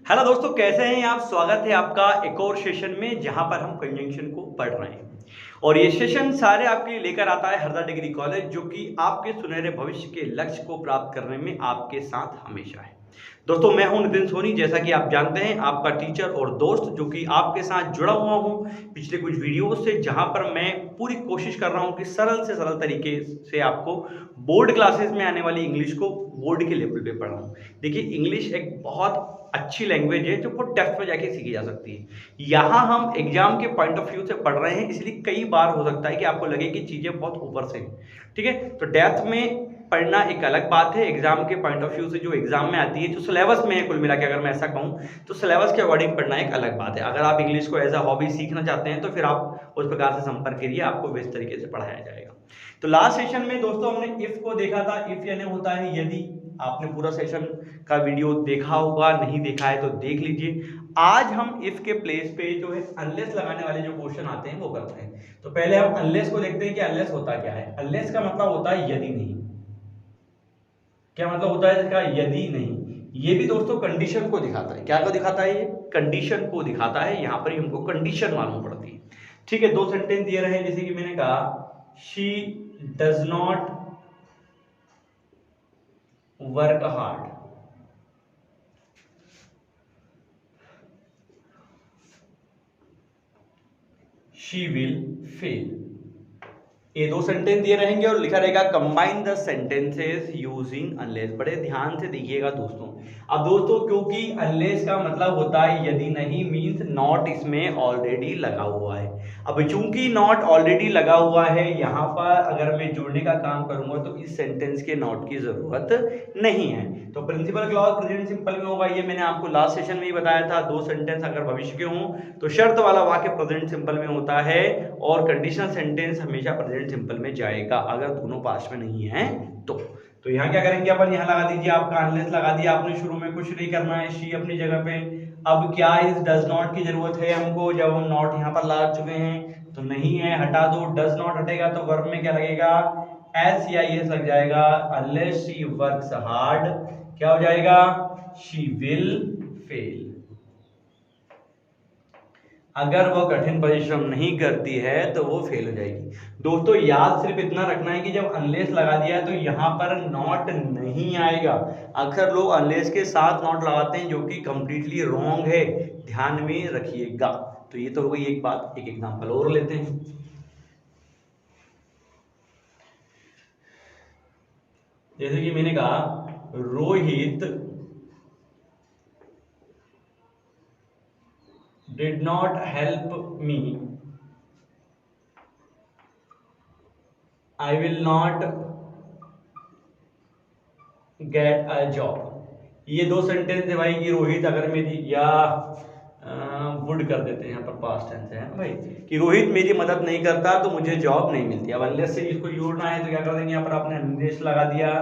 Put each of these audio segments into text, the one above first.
Hello दोस्तों, कैसे हैं आप। स्वागत है आपका एक और सेशन में जहां पर हम कंजंक्शन को पढ़ रहे हैं। और ये सेशन सारे आपके लिए लेकर आता है हरदा डिग्री कॉलेज, जो कि आपके सुनहरे भविष्य के लक्ष्य को प्राप्त करने में आपके साथ हमेशा है। दोस्तों, मैं हूं नितिन सोनी, जैसा कि आप जानते हैं, आपका टीचर और दोस्त, जो कि आपके साथ जुड़ा हुआ हूं पिछले कुछ वीडियोस से, जहां पर मैं पूरी कोशिश कर रहा हूं कि सरल से सरल तरीके से आपको बोर्ड क्लासेस में आने वाली इंग्लिश को बोर्ड के लेवल पे पढ़ाऊं। देखिए, इंग्लिश एक बहुत अच्छी लैंग्वेज है जो बहुत डेप्थ में जाके सीखी जा सकती है। यहाँ हम एग्जाम के पॉइंट ऑफ व्यू से पढ़ रहे हैं, इसलिए कई बार हो सकता है कि आपको लगे कि चीजें बहुत ऊपर से हैं। ठीक है, तो डेप्थ में पढ़ना एक अलग बात है। एग्जाम के पॉइंट ऑफ व्यू से जो एग्जाम में आती है, जो सिलेबस में है, कुल मिला के अगर मैं ऐसा कहूँ तो सिलेबस के अकॉर्डिंग पढ़ना एक अलग बात है। अगर आप इंग्लिश को एज अ हॉबी सीखना चाहते हैं तो फिर आप उस प्रकार से संपर्क करिए, आपको बेस्ट तरीके से पढ़ाया जाएगा। तो लास्ट सेशन में दोस्तों हमने इफ को देखा था। इफ यानी होता है यदि। आपने पूरा सेशन का वीडियो देखा होगा, नहीं देखा है तो देख लीजिए। आज हम इफ के प्लेस पे जो है अनलेस लगाने वाले जो क्वेश्चन आते हैं वो करते हैं। तो पहले हम अनलेस को देखते हैं कि अनलेस होता क्या है। अनलेस का मतलब होता है यदि नहीं। क्या मतलब होता है इसका? यदि नहीं। ये भी दोस्तों कंडीशन को दिखाता है। क्या को दिखाता है? ये कंडीशन को दिखाता है। यहां पर ही हमको कंडीशन मालूम पड़ती है। ठीक है, दो सेंटेंस दिए रहे, जैसे कि मैंने कहा she does not work hard, she will fail. ये दो सेंटेंस दिए रहेंगे और लिखा रहेगा combine the sentences using unless. बड़े ध्यान से देखिएगा दोस्तों। अब दोस्तों, क्योंकि अनलेस का मतलब होता है यदि नहीं, मींस नॉट इसमें ऑलरेडी लगा हुआ है। अब चूंकि नॉट ऑलरेडी लगा हुआ है, यहां पर अगर मैं जोड़ने का काम करूंगा तो इस सेंटेंस के नॉट की जरूरत नहीं है। तो प्रिंसिपल क्लॉज प्रेजेंट सिंपल में होगा। ये मैंने आपको लास्ट सेशन में ही बताया था। दो सेंटेंस अगर भविष्य के हों तो शर्त वाला वाक्य प्रेजेंट सिंपल में होता है, और कंडीशनल सेंटेंस हमेशा प्रेजेंट सिंपल में जाएगा अगर दोनों पास में नहीं है तो यहाँ क्या करेंगे अपन? यहाँ लगा दीजिए, आपका अनलेस लगा दिया आपने। शुरू में कुछ नहीं करना है, शी अपनी जगह पे। अब क्या इस डज नॉट की जरूरत है हमको? जब हम नॉट यहाँ पर ला चुके हैं तो नहीं है, हटा दो। डज नॉट हटेगा तो वर्ब में क्या लगेगा? एस या एस लग जाएगा। अनलेस शी वर्क्स हार्ड, क्या हो जाएगा? She will fail. अगर वो कठिन परिश्रम नहीं करती है तो वो फेल हो जाएगी। दोस्तों, याद सिर्फ इतना रखना है कि जब अनलेस लगा दिया तो यहां पर नॉट नहीं आएगा। अक्सर लोग अनलेस के साथ नॉट लगाते हैं, जो कि कंप्लीटली रॉन्ग है। ध्यान में रखिएगा। तो ये तो हो गई एक बात। एक एग्जांपल और लेते हैं। जैसे कि मैंने कहा Rohit did not help me, I will not get a job। ये दो सेंटेंस है भाई कि रोहित अगर मेरी, या वुड कर देते हैं यहाँ पर, पास्ट टेंस है भाई, कि रोहित मेरी मदद नहीं करता तो मुझे जॉब नहीं मिलती। अब अनलेस से इसको जोड़ना है तो क्या कर देंगे? यहाँ पर आपने अनलेस लगा दिया।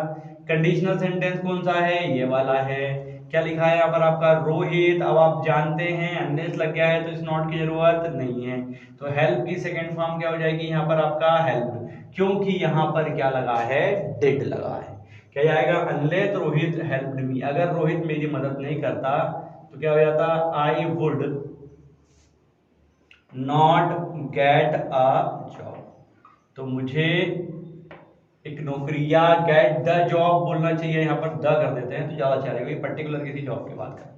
कंडीशनल सेंटेंस कौन सा है? ये वाला है। क्या लिखा है यहाँ पर आपका? रोहित। अब आप जानते हैं अनलेस लग गया है तो इस नॉट की जरूरत नहीं है। तो हेल्प की सेकंड फॉर्म क्या हो जाएगी यहाँ पर आपका? हेल्प, क्योंकि यहाँ पर क्या लगा है? डिड लगा है। क्या जाएगा? Unless Rohit helped me. अगर रोहित मेरी मदद नहीं करता तो क्या हो जाता? I would not get a job. तो मुझे एक नौकरी, या गेट द जॉब बोलना चाहिए, यहाँ पर द कर देते हैं तो ज्यादा अच्छा रहेगा। पर्टिकुलर किसी जॉब की बात करें,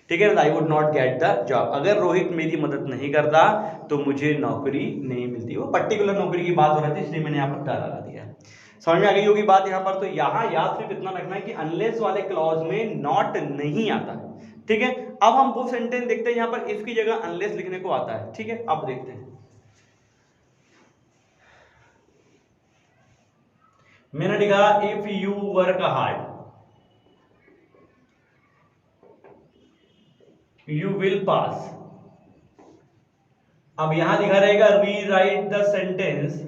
ठीक है ना? I would not get the job. अगर रोहित मेरी मदद नहीं करता तो मुझे नौकरी नहीं मिलती। वो पर्टिकुलर नौकरी की बात हो रही थी, इसलिए मैंने यहाँ पर द लगा दिया। समझ में आ गई होगी बात यहाँ पर। तो यहाँ याद सिर्फ इतना रखना है कि अनलेस वाले क्लॉज में नॉट नहीं आता है। ठीक है, अब हम वो सेंटेंस देखते हैं यहाँ पर इफ की जगह अनलेस लिखने को आता है। ठीक है, अब देखते हैं। मैंने लिखा if you work hard you will pass. अब यहां लिखा रहेगा री right the sentence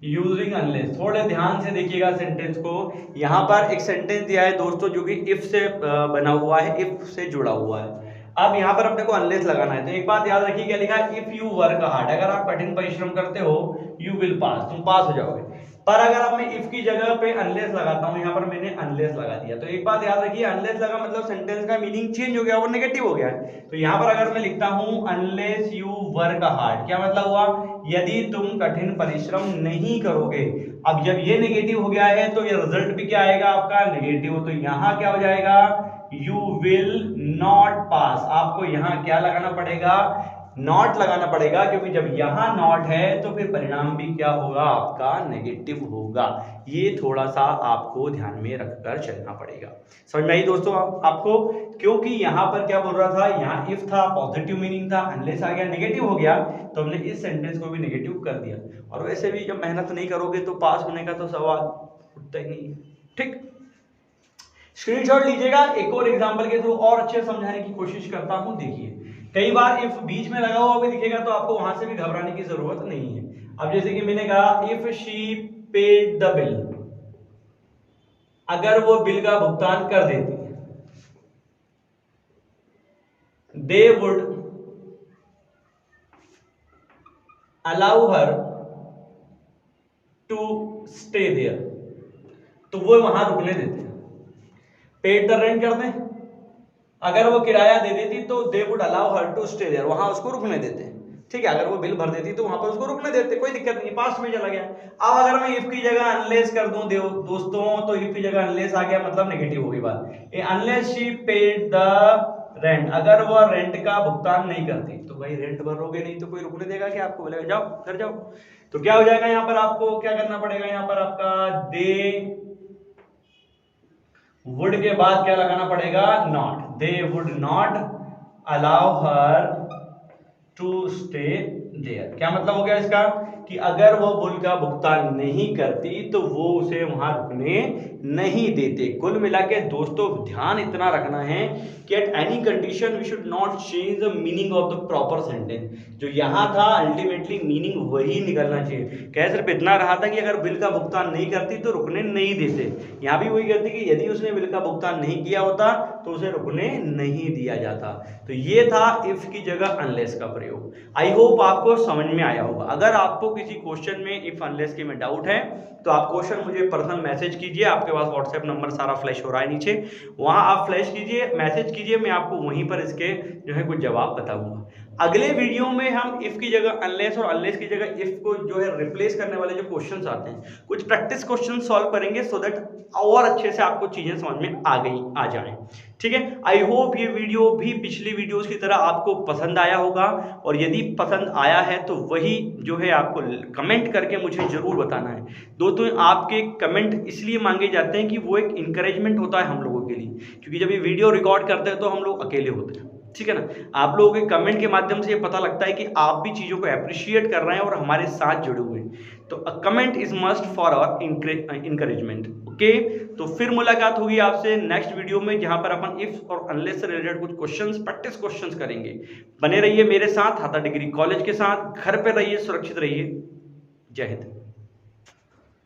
using unless. थोड़े ध्यान से देखिएगा सेंटेंस को। यहां पर एक सेंटेंस दिया है दोस्तों जो कि इफ से बना हुआ है, इफ से जुड़ा हुआ है। अब यहां पर अपने को अनलेस लगाना है। तो एक बात याद रखिए, क्या लिखा है? इफ यू वर्क हार्ड, अगर आप कठिन परिश्रम करते हो, यू विल पास, तुम पास हो जाओगे। पर अगर अब मैं इफ की जगह पे अनलेस लगाता हूं, यहां पर मैंने अनलेस लगा दिया, तो एक बात याद रखिए, अनलेस लगा मतलब सेंटेंस का मीनिंग चेंज हो गया, वो नेगेटिव हो गया है। तो यहां पर अगर मैं लिखता हूं अनलेस यू वर्क हार्ड, क्या मतलब हुआ, यदि तुम कठिन परिश्रम नहीं करोगे। अब जब ये नेगेटिव हो गया है तो ये रिजल्ट भी क्या आएगा आपका, नेगेटिव। तो यहां क्या हो जाएगा, यू विल नॉट पास। आपको यहां क्या लगाना पड़ेगा, नॉट लगाना पड़ेगा, क्योंकि जब यहां नॉट है तो फिर परिणाम भी क्या होगा आपका, नेगेटिव होगा। ये थोड़ा सा आपको ध्यान में रखकर चलना पड़ेगा। समझ में आई दोस्तों आपको, क्योंकि यहां पर क्या बोल रहा था, यहां इफ था, पॉजिटिव मीनिंग था, अनलेस आ गया नेगेटिव हो गया, तो हमने इस सेंटेंस को भी नेगेटिव कर दिया। और वैसे भी जब मेहनत नहीं करोगे तो पास होने का तो सवाल उठता ही नहीं। ठीक, स्क्रीनशॉट लीजिएगा। एक और एग्जांपल के थ्रू और अच्छे समझाने की कोशिश करता हूं। देखिए, कई बार इफ बीच में लगा हुआ भी दिखेगा तो आपको वहां से भी घबराने की जरूरत नहीं है। अब जैसे कि मैंने कहा if she paid the bill, अगर वो बिल का भुगतान कर देती, they would allow her to stay there, तो वो वहां रुकने देते हैं। पेड द रेंट कर दें, अगर वो किराया दे देती तो they would allow her to stay there, वहां उसको रुकने देते। ठीक है, अगर वो बिल भर देती तो वहां पर उसको रुकने देते, कोई दिक्कत नहीं, पास्ट में चला गया। अब अगर मैं इफ की जगह अनलेस कर दूं दोस्तों, तो इफ की जगह अनलेस आ गया मतलब नेगेटिव होगी बात। Unless she paid the rent, अगर वो रेंट का भुगतान नहीं करती, तो भाई रेंट भरोगे नहीं तो कोई रुकने देगा क्या, आपको बोलेगा जाओ घर जाओ। तो क्या हो जाएगा, यहाँ पर आपको क्या करना पड़ेगा, यहाँ पर आपका दे वुड के बाद क्या लगाना पड़ेगा, not. They would not allow her to stay there. क्या मतलब हो गया इसका, कि अगर वो बिल का भुगतान नहीं करती तो वो उसे वहां रुकने नहीं देते। कुल मिला के दोस्तों ध्यान इतना रखना है कि at any condition we should not change the meaning of the proper sentence. जो यहाँ था अल्टीमेटली मीनिंग वही निकलना चाहिए। कह सिर्फ इतना रहा था कि अगर बिल का भुगतान नहीं करती तो रुकने नहीं देते, यहाँ भी वही कहती कि यदि उसने बिल का भुगतान नहीं किया होता तो उसे रुकने नहीं दिया जाता। तो ये था इफ की जगह अनलेस का प्रयोग। आई होप आपको समझ में आया होगा। अगर आपको किसी क्वेश्चन में इफ अनलेस के में डाउट है तो आप क्वेश्चन मुझे पर्सनल मैसेज कीजिए, आपके पास व्हाट्सएप नंबर सारा फ्लैश हो रहा है नीचे, वहां आप फ्लैश कीजिए, मैसेज कीजिए, मैं आपको वहीं पर इसके जो है कुछ जवाब बताऊंगा। अगले वीडियो में हम इफ की जगह अनलेस और अनलेस की जगह इफ को जो है रिप्लेस करने वाले जो क्वेश्चंस आते हैं, कुछ प्रैक्टिस क्वेश्चन सॉल्व करेंगे, सो दैट और अच्छे से आपको चीजें समझ में आ जाएं। ठीक है, आई होप ये वीडियो भी पिछली वीडियोस की तरह आपको पसंद आया होगा, और यदि पसंद आया है तो वही जो है आपको कमेंट करके मुझे जरूर बताना है। दोस्तों आपके कमेंट इसलिए मांगे जाते हैं कि वो एक इंकरेजमेंट होता है हम लोगों के लिए, क्योंकि जब ये वीडियो रिकॉर्ड करते हैं तो हम लोग अकेले होते हैं। ठीक है ना, आप लोगों के कमेंट के माध्यम से ये पता लगता है कि आप भी चीजों को अप्रिशिएट कर रहे हैं और हमारे साथ जुड़े हुए हैं। तो a comment is must for our encouragement. Okay, तो फिर मुलाकात होगी आपसे नेक्स्ट वीडियो में, जहां पर अपन इफ और अनलेस से रिलेटेड कुछ क्वेश्चंस, प्रैक्टिस क्वेश्चंस करेंगे। बने रहिए मेरे साथ, हाता डिग्री कॉलेज के साथ। घर पे रहिए, सुरक्षित रहिए। जय हिंद।